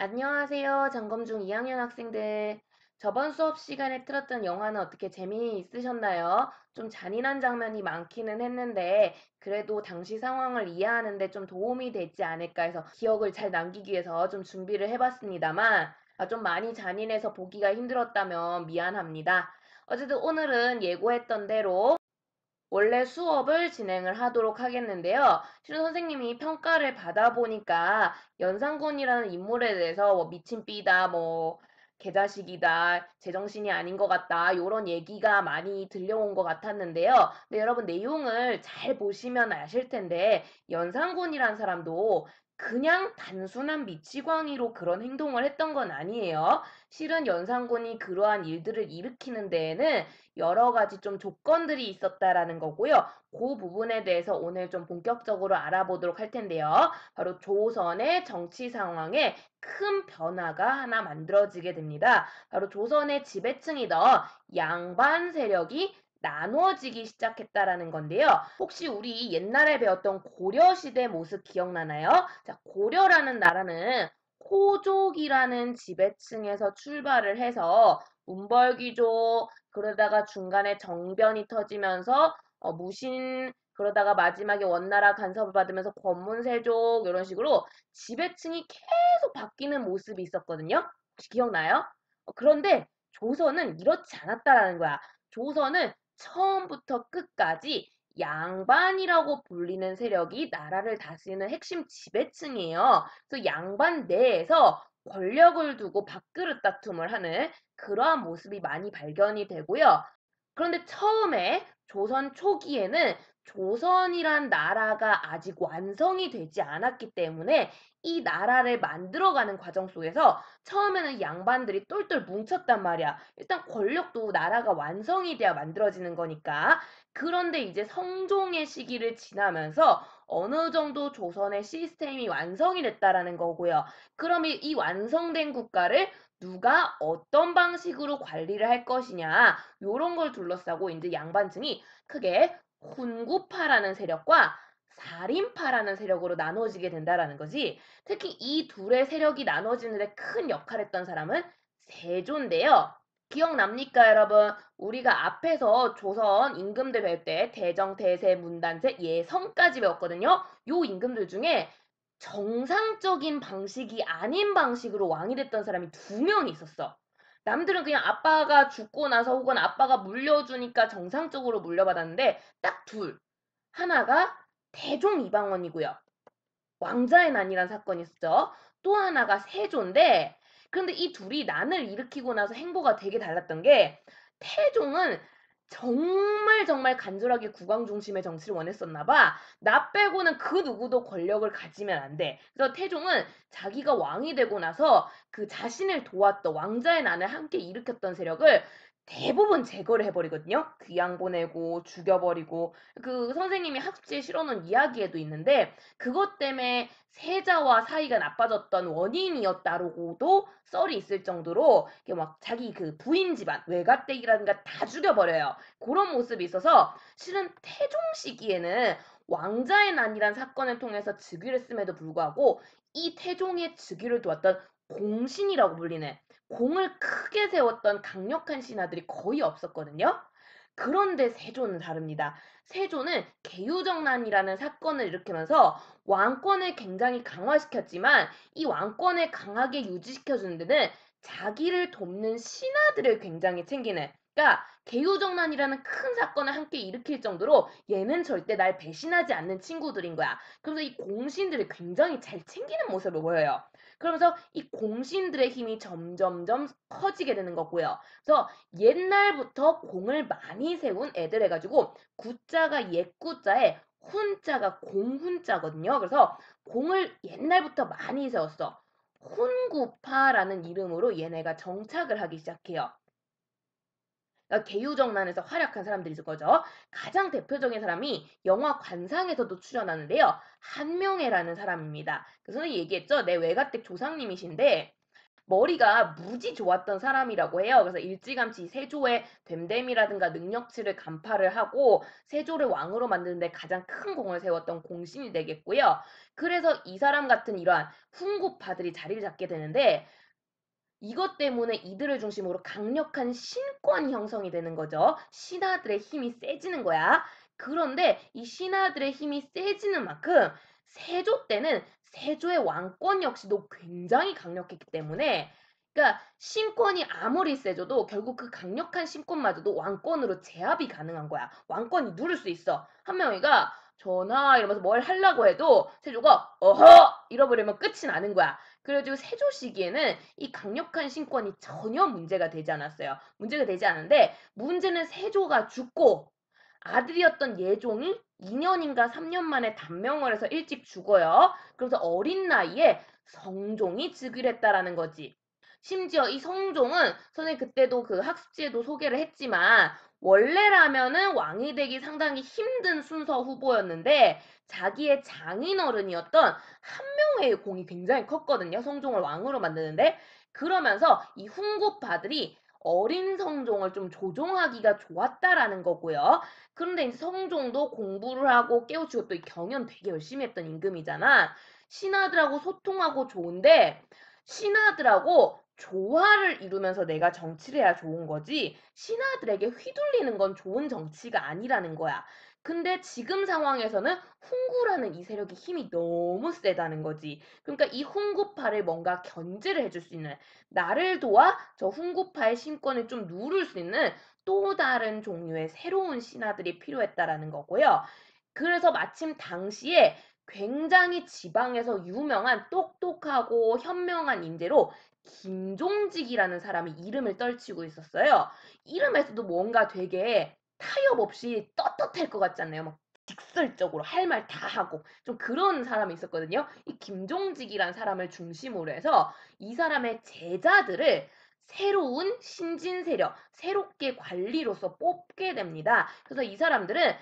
안녕하세요. 점검중 2학년 학생들. 저번 수업 시간에 틀었던 영화는 어떻게 재미있으셨나요? 좀 잔인한 장면이 많기는 했는데, 그래도 당시 상황을 이해하는데 좀 도움이 되지 않을까 해서 기억을 잘 남기기 위해서 좀 준비를 해봤습니다만, 좀 많이 잔인해서 보기가 힘들었다면 미안합니다. 어쨌든 오늘은 예고했던 대로 원래 수업을 진행을 하도록 하겠는데요. 실은 선생님이 평가를 받아보니까 연상군이라는 인물에 대해서 뭐 미친 삐다, 뭐 개자식이다, 제정신이 아닌 것 같다, 요런 얘기가 많이 들려온 것 같았는데요. 근데 여러분 내용을 잘 보시면 아실 텐데 연상군이라는 사람도 그냥 단순한 미치광이로 그런 행동을 했던 건 아니에요. 실은 연상군이 그러한 일들을 일으키는 데에는 여러 가지 좀 조건들이 있었다라는 거고요. 그 부분에 대해서 오늘 좀 본격적으로 알아보도록 할 텐데요. 바로 조선의 정치 상황에 큰 변화가 하나 만들어지게 됩니다. 바로 조선의 지배층이던 양반 세력이 나누어지기 시작했다라는 건데요. 혹시 우리 옛날에 배웠던 고려시대 모습 기억나나요? 자, 고려라는 나라는 호족이라는 지배층에서 출발을 해서 문벌귀족, 그러다가 중간에 정변이 터지면서 무신, 그러다가 마지막에 원나라 간섭을 받으면서 권문세족 이런 식으로 지배층이 계속 바뀌는 모습이 있었거든요. 혹시 기억나요? 그런데 조선은 이렇지 않았다라는 거야. 조선은 처음부터 끝까지 양반이라고 불리는 세력이 나라를 다스리는 핵심 지배층이에요. 그래서 양반 내에서 권력을 두고 밥그릇 다툼을 하는 그러한 모습이 많이 발견이 되고요. 그런데 처음에 조선 초기에는 조선이란 나라가 아직 완성이 되지 않았기 때문에 이 나라를 만들어가는 과정 속에서 처음에는 양반들이 똘똘 뭉쳤단 말이야. 일단 권력도 나라가 완성이 돼야 만들어지는 거니까. 그런데 이제 성종의 시기를 지나면서 어느 정도 조선의 시스템이 완성이 됐다라는 거고요. 그럼 이 완성된 국가를 누가 어떤 방식으로 관리를 할 것이냐, 요런 걸 둘러싸고 이제 양반층이 크게 훈구파라는 세력과 살인파라는 세력으로 나눠지게 된다라는 거지. 특히 이 둘의 세력이 나눠지는데 큰 역할을 했던 사람은 세조인데요. 기억납니까, 여러분? 우리가 앞에서 조선 임금들 배울 때 대정, 대세, 문단세, 예성까지 배웠거든요. 요 임금들 중에 정상적인 방식이 아닌 방식으로 왕이 됐던 사람이 두 명이 있었어. 남들은 그냥 아빠가 죽고 나서 혹은 아빠가 물려주니까 정상적으로 물려받았는데 딱 둘. 하나가 태종 이방원이고요. 왕자의 난이란 사건이 있었죠. 또 하나가 세조인데 그런데 이 둘이 난을 일으키고 나서 행보가 되게 달랐던 게 태종은 정말 정말 간절하게 국왕 중심의 정치를 원했었나 봐. 나 빼고는 그 누구도 권력을 가지면 안 돼. 그래서 태종은 자기가 왕이 되고 나서 그 자신을 도왔던 왕자의 난을 함께 일으켰던 세력을 대부분 제거를 해버리거든요. 귀양 보내고 죽여버리고 그 선생님이 학습지에 실어놓은 이야기에도 있는데 그것 때문에 세자와 사이가 나빠졌던 원인이었다고도 썰이 있을 정도로 막 자기 그 부인 집안 외가댁이라든가 다 죽여버려요. 그런 모습이 있어서 실은 태종 시기에는 왕자의 난이란 사건을 통해서 즉위를 했음에도 불구하고 이 태종의 즉위를 도왔던 공신이라고 불리는 공을 크게 세웠던 강력한 신하들이 거의 없었거든요. 그런데 세조는 다릅니다. 세조는 개유정난이라는 사건을 일으키면서 왕권을 굉장히 강화시켰지만 이 왕권을 강하게 유지시켜주는 데는 자기를 돕는 신하들을 굉장히 챙기는 그러니까 개유정난이라는 큰 사건을 함께 일으킬 정도로 얘는 절대 날 배신하지 않는 친구들인 거야. 그래서 이 공신들을 굉장히 잘 챙기는 모습을 보여요. 그러면서 이 공신들의 힘이 점점점 커지게 되는 거고요. 그래서 옛날부터 공을 많이 세운 애들 해가지고 구자가 옛구자에 훈자가 공훈자거든요. 그래서 공을 옛날부터 많이 세웠어. 훈구파라는 이름으로 얘네가 정착을 하기 시작해요. 그러니까 개유정난에서 활약한 사람들이 있을 거죠. 가장 대표적인 사람이 영화 관상에서도 출연하는데요. 한명회라는 사람입니다. 그 전에 얘기했죠. 내 외가댁 조상님이신데 머리가 무지 좋았던 사람이라고 해요. 그래서 일찌감치 세조의 됨됨이라든가 능력치를 간파를 하고 세조를 왕으로 만드는 데 가장 큰 공을 세웠던 공신이 되겠고요. 그래서 이 사람 같은 이러한 훈구파들이 자리를 잡게 되는데 이것 때문에 이들을 중심으로 강력한 신권이 형성이 되는 거죠. 신하들의 힘이 세지는 거야. 그런데 이 신하들의 힘이 세지는 만큼 세조 때는 세조의 왕권 역시도 굉장히 강력했기 때문에 그러니까 신권이 아무리 세져도 결국 그 강력한 신권마저도 왕권으로 제압이 가능한 거야. 왕권이 누를 수 있어. 한 명이가 전하 이러면서 뭘 하려고 해도 세조가 어허 잃어버리면 끝이 나는 거야. 그래가지고 세조 시기에는 이 강력한 신권이 전혀 문제가 되지 않았어요. 문제가 되지 않은데 문제는 세조가 죽고 아들이었던 예종이 2년인가 3년 만에 단명을 해서 일찍 죽어요. 그래서 어린 나이에 성종이 즉위를 했다라는 거지. 심지어 이 성종은 선생님 그때도 그 학습지에도 소개를 했지만 원래라면은 왕이 되기 상당히 힘든 순서 후보였는데 자기의 장인어른이었던 한명회의 공이 굉장히 컸거든요. 성종을 왕으로 만드는데 그러면서 이 훈구파들이 어린 성종을 좀 조종하기가 좋았다라는 거고요. 그런데 이제 성종도 공부를 하고 깨우치고 또 경연 되게 열심히 했던 임금이잖아. 신하들하고 소통하고 좋은데 신하들하고 조화를 이루면서 내가 정치를 해야 좋은 거지 신하들에게 휘둘리는 건 좋은 정치가 아니라는 거야. 근데 지금 상황에서는 훈구라는 이 세력의 힘이 너무 세다는 거지. 그러니까 이 훈구파를 뭔가 견제를 해줄 수 있는 나를 도와 저 훈구파의 신권을 좀 누를 수 있는 또 다른 종류의 새로운 신하들이 필요했다라는 거고요. 그래서 마침 당시에 굉장히 지방에서 유명한 똑똑하고 현명한 인재로 김종직이라는 사람이 이름을 떨치고 있었어요. 이름에서도 뭔가 되게 타협 없이 떳떳할 것 같지 않나요? 막 직설적으로 할 말 다 하고 좀 그런 사람이 있었거든요. 이 김종직이란 사람을 중심으로 해서 이 사람의 제자들을 새로운 신진 세력, 새롭게 관리로서 뽑게 됩니다. 그래서 이 사람들은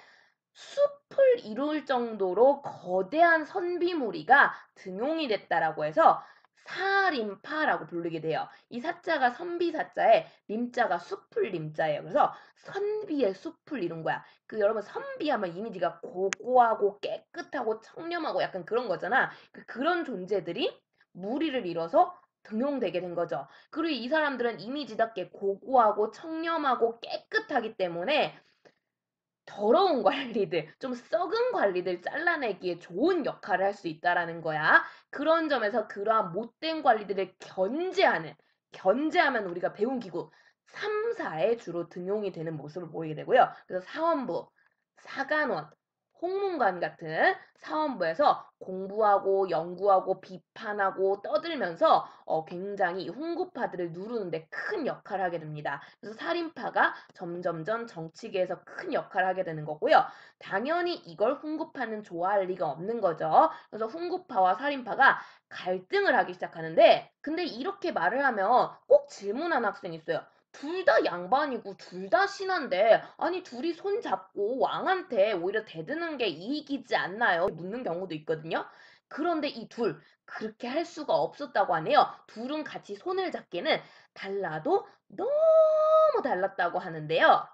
숲을 이룰 정도로 거대한 선비무리가 등용이 됐다라고 해서 사림파라고 부르게 돼요. 이 사자가 선비사자에 림자가 숲을 림자예요. 그래서 선비의 숲을 이룬 거야. 그 여러분 선비하면 이미지가 고고하고 깨끗하고 청렴하고 약간 그런 거잖아. 그런 존재들이 무리를 이뤄서 등용되게 된 거죠. 그리고 이 사람들은 이미지답게 고고하고 청렴하고 깨끗하기 때문에 더러운 관리들, 좀 썩은 관리들 잘라내기에 좋은 역할을 할 수 있다라는 거야. 그런 점에서 그러한 못된 관리들을 견제하면 우리가 배운 기구 3사에 주로 등용이 되는 모습을 보이게 되고요. 그래서 사원부, 사간원, 홍문관 같은 사원부에서 공부하고 연구하고 비판하고 떠들면서 굉장히 훈구파들을 누르는데 큰 역할을 하게 됩니다. 그래서 살인파가 점점점 정치계에서 큰 역할을 하게 되는 거고요. 당연히 이걸 훈구파는 좋아할 리가 없는 거죠. 그래서 훈구파와 살인파가 갈등을 하기 시작하는데 근데 이렇게 말을 하면 꼭 질문하는 학생이 있어요. 둘 다 양반이고 둘 다 신한데 아니 둘이 손 잡고 왕한테 오히려 대드는 게 이익이지 않나요? 묻는 경우도 있거든요. 그런데 이 둘 그렇게 할 수가 없었다고 하네요. 둘은 같이 손을 잡기는 달라도 너무 달랐다고 하는데요.